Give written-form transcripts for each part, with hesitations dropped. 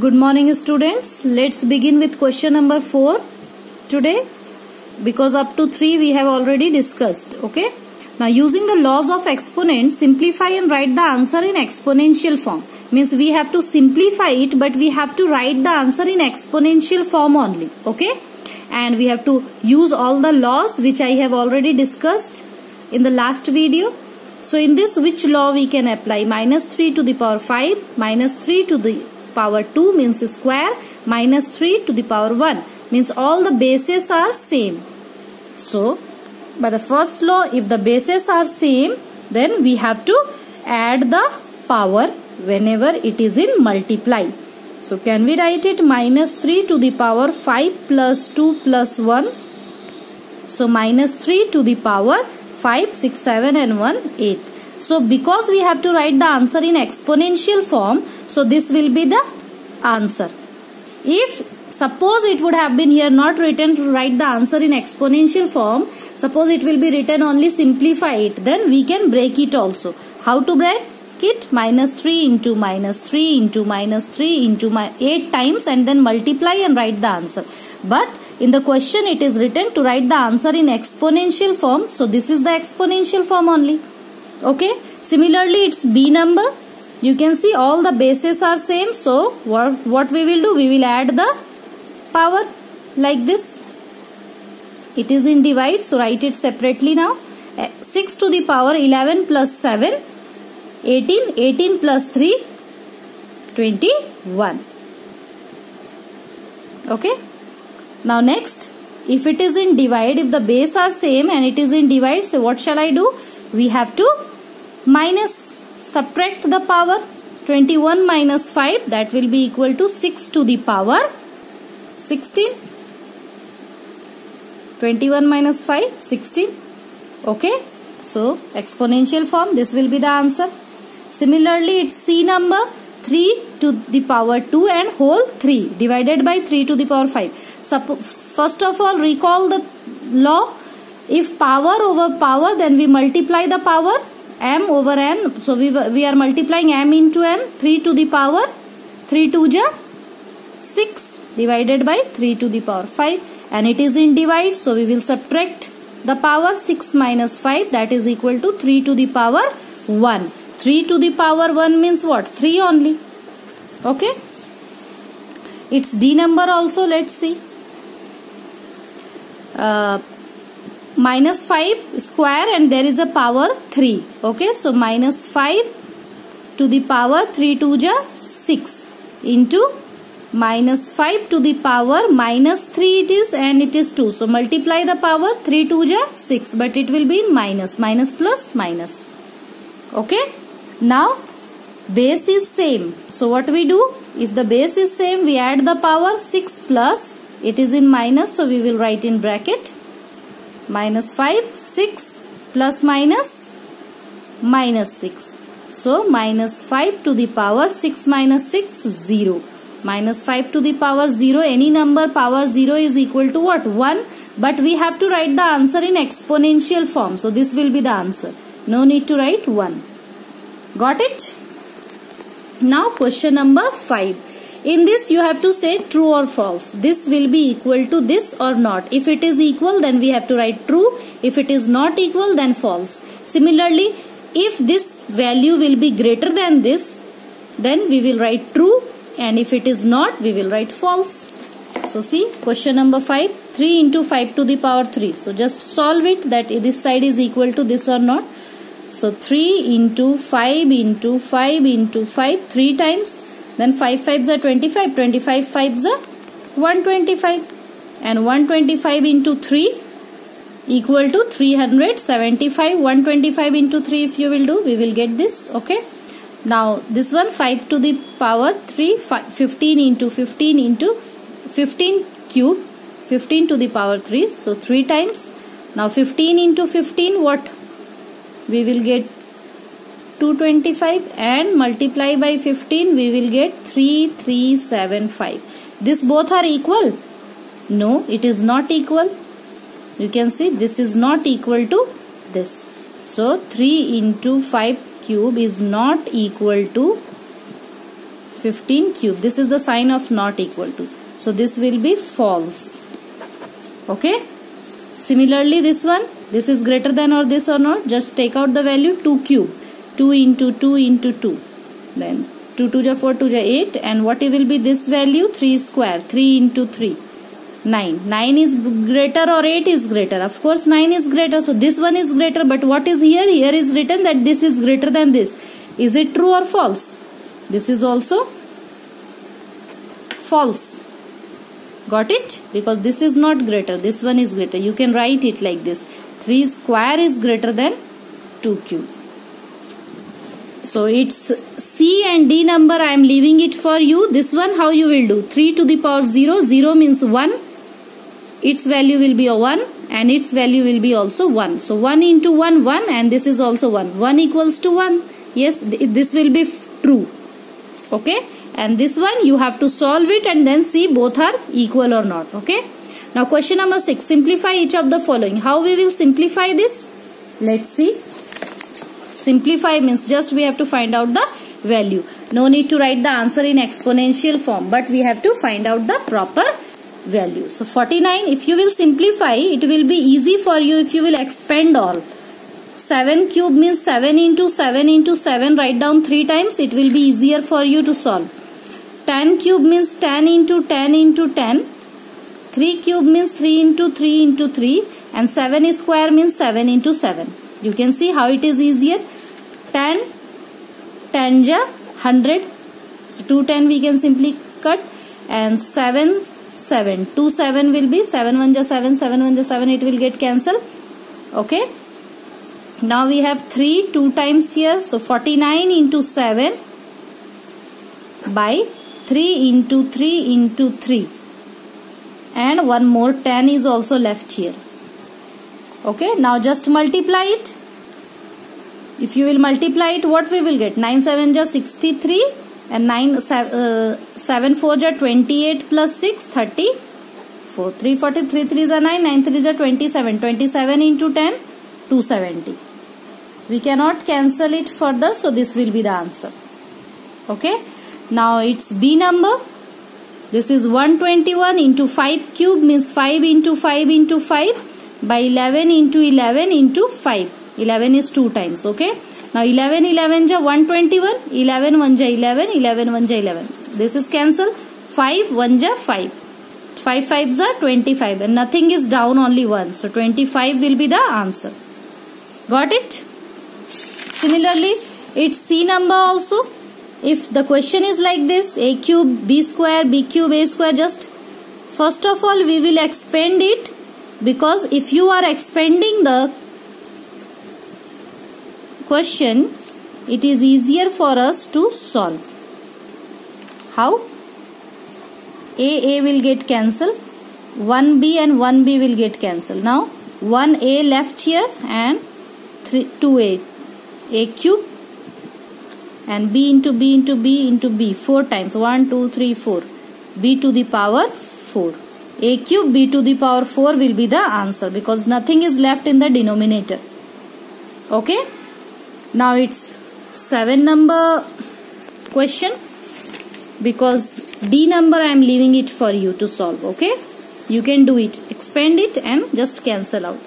Good morning students. Let's begin with question number 4 today, because up to 3 we have already discussed. Okay. Now using the laws of exponents, simplify and write the answer in exponential form. Means we have to simplify it, but we have to write the answer in exponential form only. Okay. And we have to use all the laws which I have already discussed in the last video. So in this, which law we can apply? Minus 3 to the power 5, minus 3 to the power 2 means square, minus 3 to the power 1 means all the bases are same. So by the first law, if the bases are same, then we have to add the power whenever it is in multiply. So can we write it? Minus 3 to the power 5 plus 2 plus 1. So minus 3 to the power 5, 6, 7 and 1, 8. So because we have to write the answer in exponential form, so this will be the answer. If suppose it would have been here not written to write the answer in exponential form, suppose it will be written only simplify it, then we can break it also. How to break it? Minus 3 into minus 3 into minus 3 into 8 times and then multiply and write the answer. But in the question it is written to write the answer in exponential form. So this is the exponential form only. Okay. Similarly, it's B number. You can see all the bases are same. So what we will do? We will add the power like this. It is in divide. So write it separately now. 6 to the power 11 plus 7. 18. 18 plus 3. 21. Okay. Now next, if it is in divide, if the base are same and it is in divide, so what shall I do? We have to subtract the power. 21 minus 5, that will be equal to 6 to the power 16. 21 minus 5, 16. Okay. So exponential form, this will be the answer. Similarly, it's C number, 3 to the power 2 and whole 3 divided by 3 to the power 5. First of all, recall the law. If power over power, then we multiply the power, m over n. So we are multiplying m into n. 3 to the power 3 to the 6 divided by 3 to the power 5, and it is in divide. So we will subtract the power. 6 minus 5, that is equal to 3 to the power 1. 3 to the power 1 means what? 3 only. Okay. It's D number also. Let's see. Minus 5 square and there is a power 3. Okay. So minus 5 to the power 3 to the 6 into minus 5 to the power minus 3 it is, and it is 2. So multiply the power. 3 to the 6, but it will be in minus. Minus plus minus. Okay. Now base is same. So what we do? If the base is same, we add the power. 6 plus, it is in minus, so we will write in bracket. Minus 5, 6 plus minus, minus 6. So minus 5 to the power 6 minus 6, 0. Minus 5 to the power 0. Any number power 0 is equal to what? 1. But we have to write the answer in exponential form. So this will be the answer. No need to write 1. Got it? Now question number 5. In this you have to say true or false. This will be equal to this or not. If it is equal, then we have to write true. If it is not equal, then false. Similarly, if this value will be greater than this, then we will write true. And if it is not, we will write false. So see, question number 5. 3 into 5 to the power 3. So just solve it, that this side is equal to this or not. So 3 into 5 into 5 into 5, 3 times. Then 5 5s are 25. 25 5s are 125. And 125 into 3 equal to 375. 125 into 3 if you will do, we will get this. Okay. Now this one 5 to the power 3, 15 into 15 into 15 cube. 15 to the power 3. So 3 times. Now 15 into 15, what? We will get 225, and multiply by 15 we will get 3375. This both are equal? No, it is not equal. You can see this is not equal to this. So 3 into 5 cube is not equal to 15 cube. This is the sign of not equal to. So this will be false. Okay. Similarly this one, this is greater than or this or not. Just take out the value 2 cube. 2 into 2 into 2. Then 2 2 ja 4 2 ja 8. And what will be this value? 3 square. 3 into 3. 9. 9 is greater or 8 is greater? Of course 9 is greater. So this one is greater. But what is here? Here is written that this is greater than this. Is it true or false? This is also false. Got it? Because this is not greater. This one is greater. You can write it like this. 3 square is greater than 2 cube. So it's C and D number. I am leaving it for you. This one how you will do? 3 to the power 0. 0 means 1. Its value will be a 1 and its value will be also 1. So 1 into 1, 1 and this is also 1. 1 equals to 1. Yes, this will be true. Okay. And this one you have to solve it and then see both are equal or not. Okay. Now question number 6. Simplify each of the following. How we will simplify this? Let's see. Simplify means just we have to find out the value. No need to write the answer in exponential form, but we have to find out the proper value. So 49, if you will simplify, it will be easy for you if you will expand all. 7 cube means 7 into 7 into 7. Write down 3 times. It will be easier for you to solve. 10 cube means 10 into 10 into 10. 3 cube means 3 into 3 into 3. And 7 square means 7 into 7. You can see how it is easier. 10, 10 ja 100. So 2 10 we can simply cut. And 7, 7. 2 7 will be 7 1 ja 7, 7 1 ja 7. It will get cancelled. Okay. Now we have 3 2 times here. So 49 into 7 by 3 into 3 into 3. And one more 10 is also left here. Okay, now just multiply it. If you will multiply it, what we will get? 9 7 ja 63 and 7 4 ja 28 plus 6 34. 3 40 3 3 ja 9, 9 3 ja 27. 27 into 10 270. We cannot cancel it further, so this will be the answer. Okay, now it's B number. This is 121 into 5 cube means 5 into 5 into 5. By 11 into 11 into 5. 11 is 2 times. Okay. Now 11 11 ja 121. 11 1 ja 11. 11 1 ja 11. This is cancelled. 5 1 ja 5. 5 5 ja 25. And nothing is down, only 1. So 25 will be the answer. Got it? Similarly, it's C number also. If the question is like this, A cube, B square, B cube, A square, just first of all we will expand it. Because if you are expanding the question, it is easier for us to solve. How? A will get cancelled. 1B and 1B will get cancelled. Now 1A left here and 2A. A cube and B into B into B into B 4 times. 1 2 3 4. B to the power 4. A cube B to the power 4 will be the answer because nothing is left in the denominator. Okay. Now it's 7 number question because D number I am leaving it for you to solve. Okay. You can do it. Expand it and just cancel out.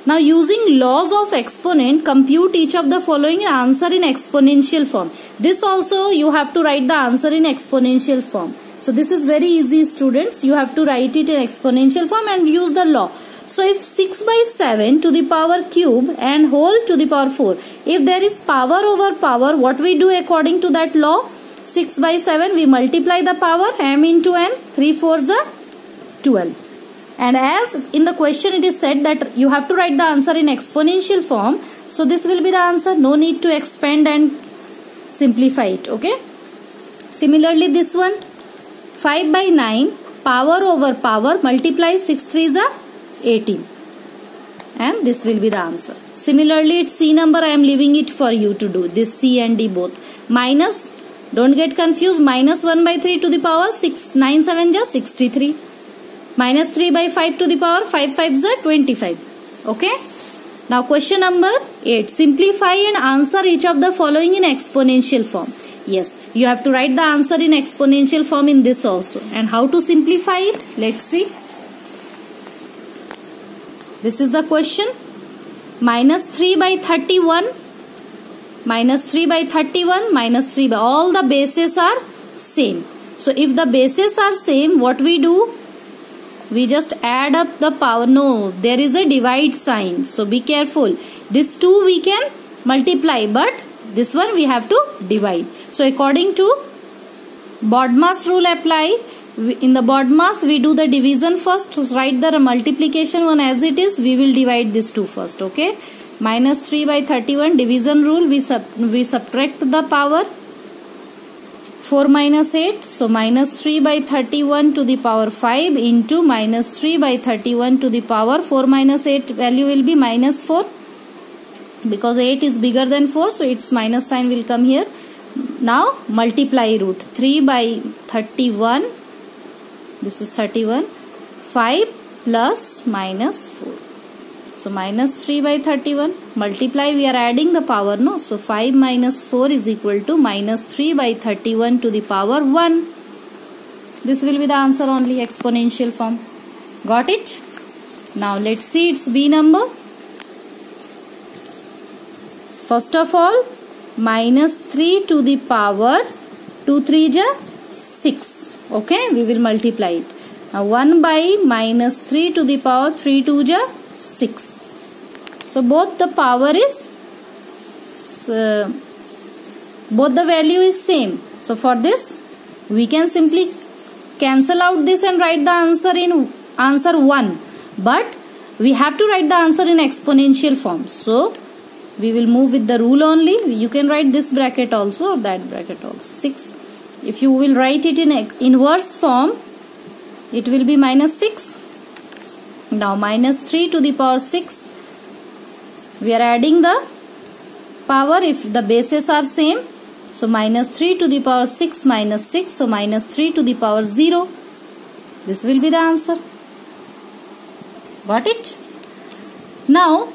Now using laws of exponent, compute each of the following and answer in exponential form. This also you have to write the answer in exponential form. So this is very easy, students. You have to write it in exponential form and use the law. So if 6 by 7 to the power cube and whole to the power 4. If there is power over power, what we do according to that law? 6 by 7 we multiply the power m into n. 3 4s are 12. And as in the question it is said that you have to write the answer in exponential form. So this will be the answer. No need to expand and simplify it. Okay. Similarly this one. 5 by 9 power over power multiply 6 3s are 18 and this will be the answer. Similarly it's C number. I am leaving it for you to do this C and D both. Minus, don't get confused, minus 1 by 3 to the power 6 9 7 ja 63. Minus 3 by 5 to the power 5 5s are 25. Okay. Now question number 8. Simplify and answer each of the following in exponential form. Yes, you have to write the answer in exponential form in this also. And how to simplify it? Let's see. This is the question. Minus 3 by 31. Minus 3 by 31. Minus 3 by. All the bases are same. So if the bases are same, what we do? We just add up the power. No, there is a divide sign. So be careful. This 2 we can multiply, but this one we have to divide. So according to BODMAS rule apply. In the BODMAS we do the division first. To write the multiplication one as it is, we will divide this 2 first. Okay. Minus 3 by 31 division rule. We subtract the power. 4 minus 8. So minus 3 by 31 to the power 5 into minus 3 by 31 to the power 4 minus 8 value will be minus 4. Because 8 is bigger than 4, so its minus sign will come here. Now multiply root. 3 by 31. This is 31. 5 plus minus 4. So minus 3 by 31. Multiply, we are adding the power, no? So 5 minus 4 is equal to minus 3 by 31 to the power 1. This will be the answer only, exponential form. Got it? Now let's see its B number. First of all, minus 3 to the power 2 3 ja 6. Okay, we will multiply it. Now 1 by minus 3 to the power 3 2 ja 6. So both the power is, both the value is same. So for this, we can simply cancel out this and write the answer in answer 1. But we have to write the answer in exponential form. So we will move with the rule only. You can write this bracket also or that bracket also. 6. If you will write it in inverse form, it will be minus 6. Now minus 3 to the power 6. We are adding the power if the bases are same. So minus 3 to the power 6 minus 6. So minus 3 to the power 0. This will be the answer. Got it? Now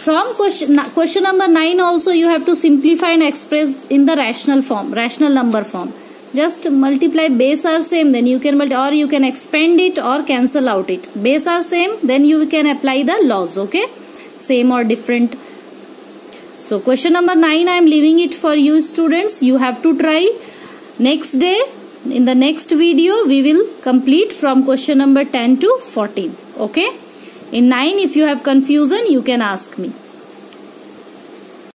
from question number 9 also you have to simplify and express in the rational form, rational number form. Just multiply, base are same, then you can multiply, or you can expand it or cancel out it. Base are same, then you can apply the laws, okay? Same or different. So question number 9 I am leaving it for you students. You have to try. Next day, in the next video, we will complete from question number 10 to 14, okay? In 9, if you have confusion, you can ask me.